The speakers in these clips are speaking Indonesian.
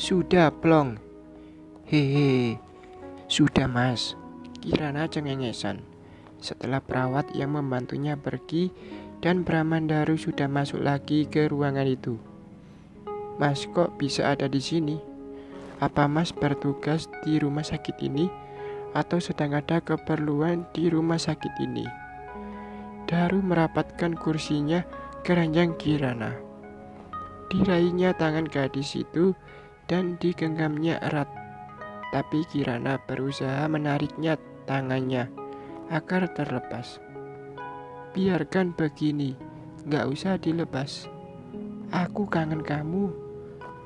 Sudah plong. Hehe. Sudah mas. Kirana cengengesan. Setelah perawat yang membantunya pergi dan Bramandaru sudah masuk lagi ke ruangan itu. Mas kok bisa ada di sini? Apa mas bertugas di rumah sakit ini? Atau sedang ada keperluan di rumah sakit ini? Daru merapatkan kursinya ke ranjang Kirana. Diraihnya tangan gadis itu dan digenggamnya erat. Tapi Kirana berusaha menariknya tangannya agar terlepas. Biarkan begini, gak usah dilepas. Aku kangen kamu.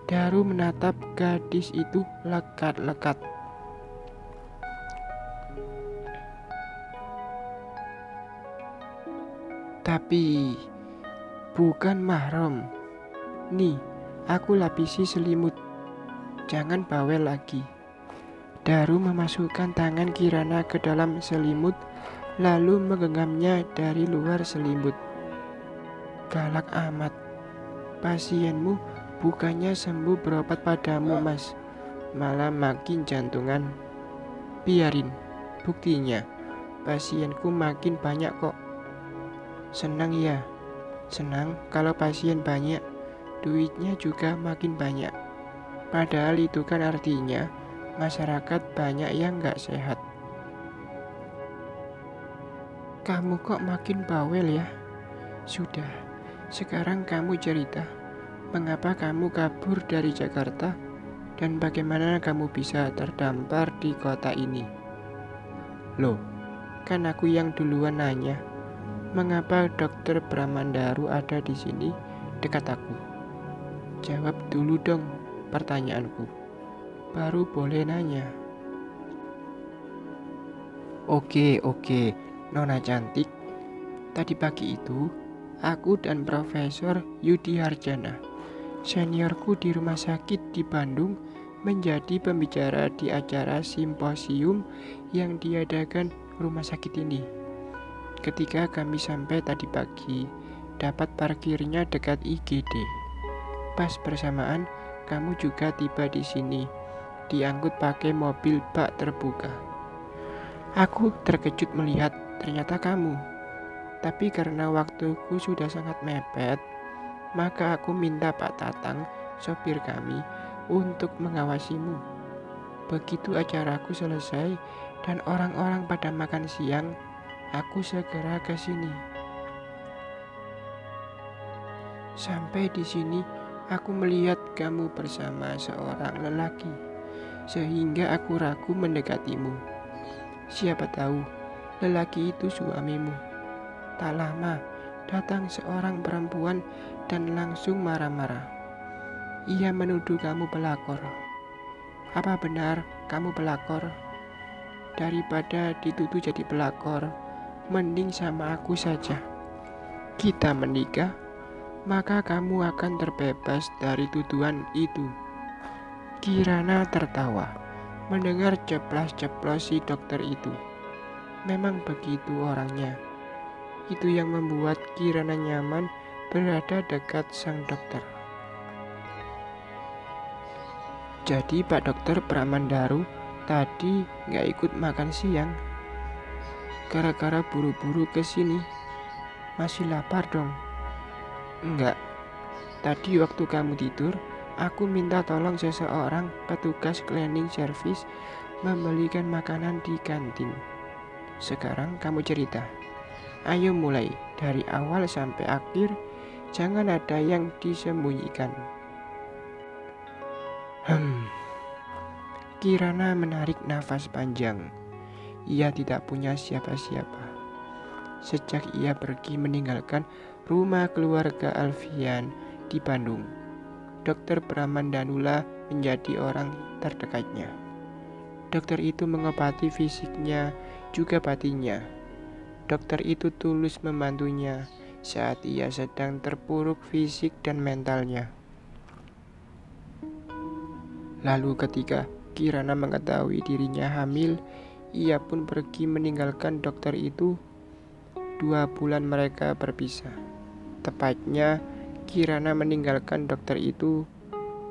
Daru menatap gadis itu lekat-lekat. Tapi bukan mahram. Nih, aku lapisi selimut. Jangan bawel lagi. Daru memasukkan tangan Kirana ke dalam selimut, lalu menggenggamnya dari luar selimut. Galak amat. Pasienmu bukannya sembuh berobat padamu, mas. Malah makin jantungan. Biarin, buktinya pasienku makin banyak kok. Senang ya? Senang kalau pasien banyak, duitnya juga makin banyak. Padahal itu kan artinya masyarakat banyak yang gak sehat. Kamu kok makin bawel ya? Sudah, sekarang kamu cerita. Mengapa kamu kabur dari Jakarta? Dan bagaimana kamu bisa terdampar di kota ini? Loh, kan aku yang duluan nanya. Mengapa dokter Bramandaru ada di sini dekat aku? Jawab dulu dong pertanyaanku. Baru boleh nanya. Oke, Nona cantik. Tadi pagi itu, aku dan Profesor Yudi Harjana, seniorku di rumah sakit di Bandung, menjadi pembicara di acara simposium yang diadakan rumah sakit ini. Ketika kami sampai tadi pagi, dapat parkirnya dekat IGD. Pas bersamaan, kamu juga tiba di sini. Diangkut pakai mobil bak terbuka. Aku terkejut melihat ternyata kamu. Tapi karena waktuku sudah sangat mepet, maka aku minta Pak Tatang, sopir kami, untuk mengawasimu. Begitu acaraku selesai dan orang-orang pada makan siang, aku segera ke sini. Sampai di sini, aku melihat kamu bersama seorang lelaki. Sehingga aku ragu mendekatimu. Siapa tahu lelaki itu suamimu. Tak lama datang seorang perempuan dan langsung marah-marah. Ia menuduh kamu pelakor. Apa benar kamu pelakor? Daripada dituduh jadi pelakor, mending sama aku saja. Kita menikah, maka kamu akan terbebas dari tuduhan itu. Kirana tertawa mendengar ceplas-ceplos si dokter itu. Memang begitu orangnya. Itu yang membuat Kirana nyaman berada dekat sang dokter. Jadi Pak Dokter Bramandaru tadi gak ikut makan siang gara-gara buru-buru ke sini. Masih lapar dong? Enggak. Tadi waktu kamu tidur, aku minta tolong seseorang petugas cleaning service membelikan makanan di kantin. Sekarang kamu cerita. Ayo mulai dari awal sampai akhir. Jangan ada yang disembunyikan. Kirana menarik nafas panjang. Ia tidak punya siapa-siapa. Sejak ia pergi meninggalkan rumah keluarga Alfian di Bandung, Dokter Bramandanula menjadi orang terdekatnya. Dokter itu mengobati fisiknya juga batinnya. Dokter itu tulus membantunya saat ia sedang terpuruk fisik dan mentalnya. Lalu ketika Kirana mengetahui dirinya hamil, ia pun pergi meninggalkan dokter itu. 2 bulan mereka berpisah. Tepatnya Kirana meninggalkan dokter itu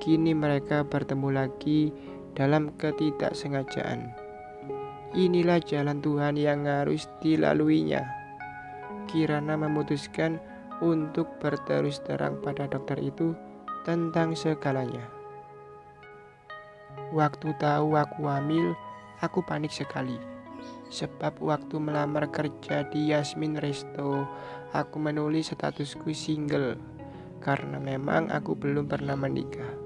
Kini mereka bertemu lagi dalam ketidaksengajaan. Inilah jalan Tuhan yang harus dilaluinya. Kirana memutuskan untuk berterus terang pada dokter itu tentang segalanya. Waktu tahu aku hamil, aku panik sekali. Sebab waktu melamar kerja di Yasmin Resto, aku menulis statusku single karena memang aku belum pernah menikah.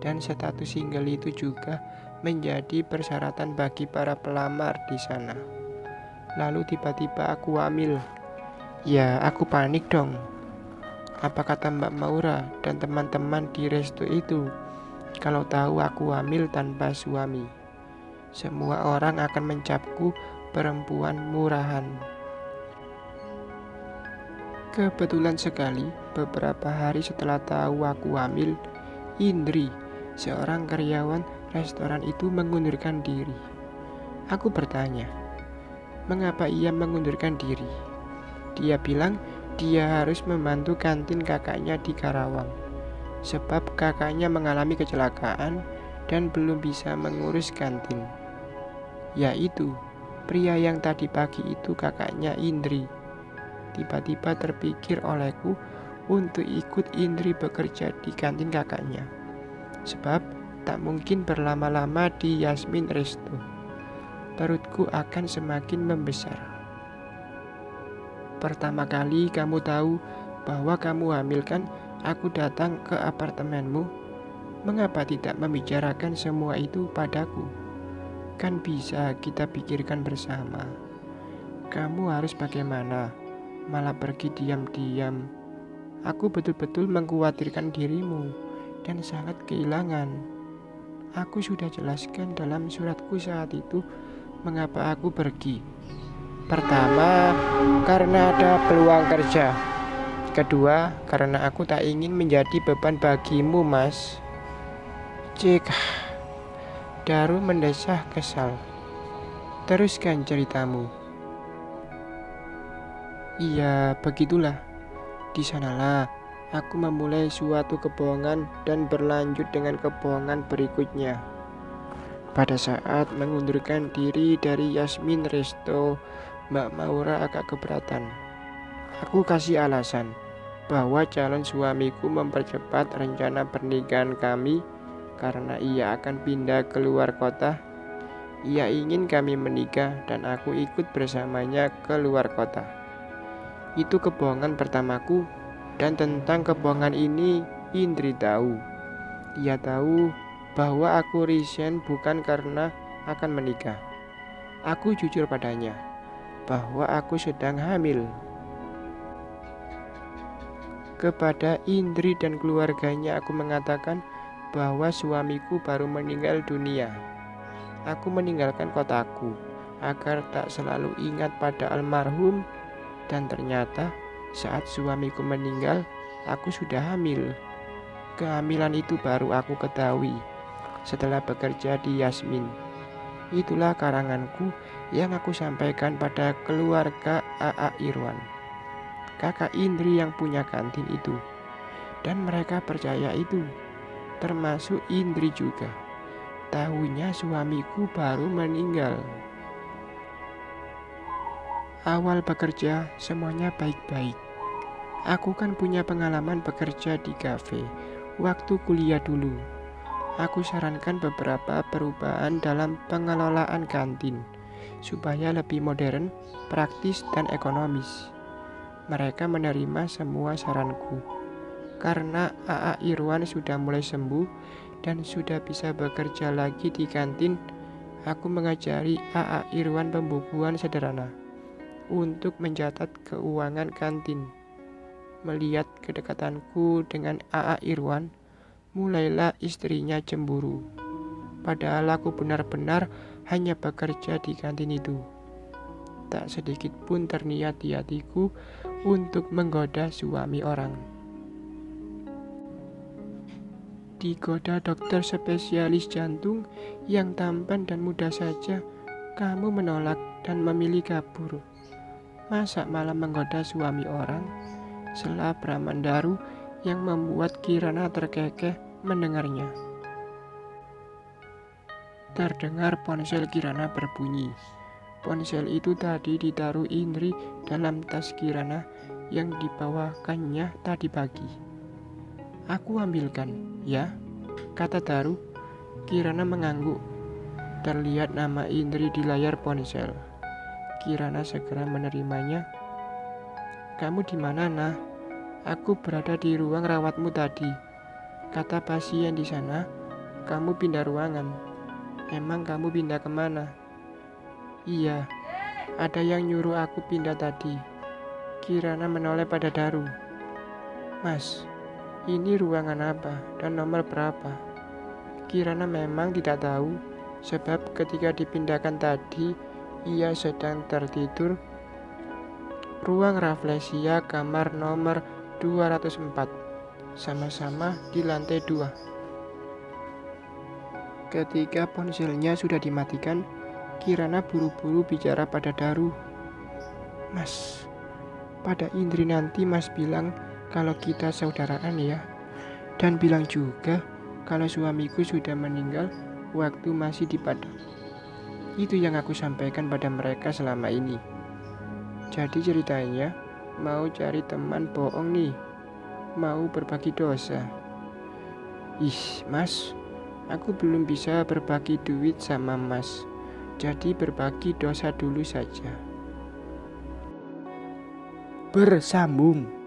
Dan status single itu juga menjadi persyaratan bagi para pelamar di sana. Lalu tiba-tiba aku hamil. Ya, aku panik dong. Apa kata Mbak Maura dan teman-teman di resto itu kalau tahu aku hamil tanpa suami? Semua orang akan mencapku perempuan murahan. Kebetulan sekali, beberapa hari setelah tahu aku hamil, Indri, seorang karyawan restoran itu mengundurkan diri. Aku bertanya, mengapa ia mengundurkan diri? Dia bilang dia harus membantu kantin kakaknya di Karawang, sebab kakaknya mengalami kecelakaan dan belum bisa mengurus kantin. Yaitu, pria yang tadi pagi itu kakaknya Indri. Tiba-tiba terpikir olehku untuk ikut Indri bekerja di kantin kakaknya, sebab tak mungkin berlama-lama di Yasmin Resto. Perutku akan semakin membesar. Pertama kali kamu tahu bahwa kamu hamil kan, aku datang ke apartemenmu. Mengapa tidak membicarakan semua itu padaku? Kan bisa kita pikirkan bersama. Kamu harus bagaimana? Malah pergi diam-diam. Aku betul-betul mengkhawatirkan dirimu dan sangat kehilangan. Aku sudah jelaskan dalam suratku saat itu mengapa aku pergi. Pertama, karena ada peluang kerja. Kedua, karena aku tak ingin menjadi beban bagimu, Mas. Cek. Daru mendesah kesal. Teruskan ceritamu. Iya, begitulah. Di sanalah aku memulai suatu kebohongan dan berlanjut dengan kebohongan berikutnya. Pada saat mengundurkan diri dari Yasmin Resto, Mbak Maura agak keberatan. Aku kasih alasan bahwa calon suamiku mempercepat rencana pernikahan kami karena ia akan pindah ke luar kota. Ia ingin kami menikah dan aku ikut bersamanya ke luar kota. Itu kebohongan pertamaku, dan tentang kebohongan ini Indri tahu. Ia tahu bahwa aku resign bukan karena akan menikah. Aku jujur padanya bahwa aku sedang hamil. Kepada Indri dan keluarganya aku mengatakan bahwa suamiku baru meninggal dunia. Aku meninggalkan kotaku agar tak selalu ingat pada almarhum. Dan ternyata saat suamiku meninggal, aku sudah hamil. Kehamilan itu baru aku ketahui setelah bekerja di Yasmin. Itulah karanganku yang aku sampaikan pada keluarga AA Irwan, kakak Indri yang punya kantin itu. Dan mereka percaya itu, termasuk Indri juga. Tahunya suamiku baru meninggal. Awal bekerja semuanya baik-baik. Aku kan punya pengalaman bekerja di kafe waktu kuliah dulu. Aku sarankan beberapa perubahan dalam pengelolaan kantin supaya lebih modern, praktis, dan ekonomis. Mereka menerima semua saranku. Karena AA Irwan sudah mulai sembuh dan sudah bisa bekerja lagi di kantin, aku mengajari AA Irwan pembukuan sederhana untuk mencatat keuangan kantin. Melihat kedekatanku dengan AA Irwan, mulailah istrinya cemburu. Padahal aku benar-benar hanya bekerja di kantin itu. Tak sedikit pun terniat di hatiku untuk menggoda suami orang. Digoda dokter spesialis jantung yang tampan dan muda saja, kamu menolak dan memilih kabur. Masa malah menggoda suami orang? Sela Bramandaru yang membuat Kirana terkekeh mendengarnya. Terdengar ponsel Kirana berbunyi. Ponsel itu tadi ditaruh Indri dalam tas Kirana yang dibawakannya tadi pagi. Aku ambilkan, ya, kata Daru. Kirana mengangguk. Terlihat nama Indri di layar ponsel. Kirana segera menerimanya. Kamu di mana, Nah? Aku berada di ruang rawatmu tadi. Kata pasien di sana, kamu pindah ruangan. Emang kamu pindah kemana? Iya, ada yang nyuruh aku pindah tadi. Kirana menoleh pada Daru. Mas, ini ruangan apa dan nomor berapa? Kirana memang tidak tahu, sebab ketika dipindahkan tadi, ia sedang tertidur. Ruang Rafflesia kamar nomor 204, sama-sama di lantai 2. Ketika ponselnya sudah dimatikan, Kirana buru-buru bicara pada Daru. Mas, pada Indri nanti Mas bilang kalau kita saudaraan ya. Dan bilang juga kalau suamiku sudah meninggal waktu masih di Padang. Itu yang aku sampaikan pada mereka selama ini. Jadi ceritanya mau cari teman bohong nih. Mau berbagi dosa. Ih, Mas, aku belum bisa berbagi duit sama Mas. Jadi berbagi dosa dulu saja. Bersambung.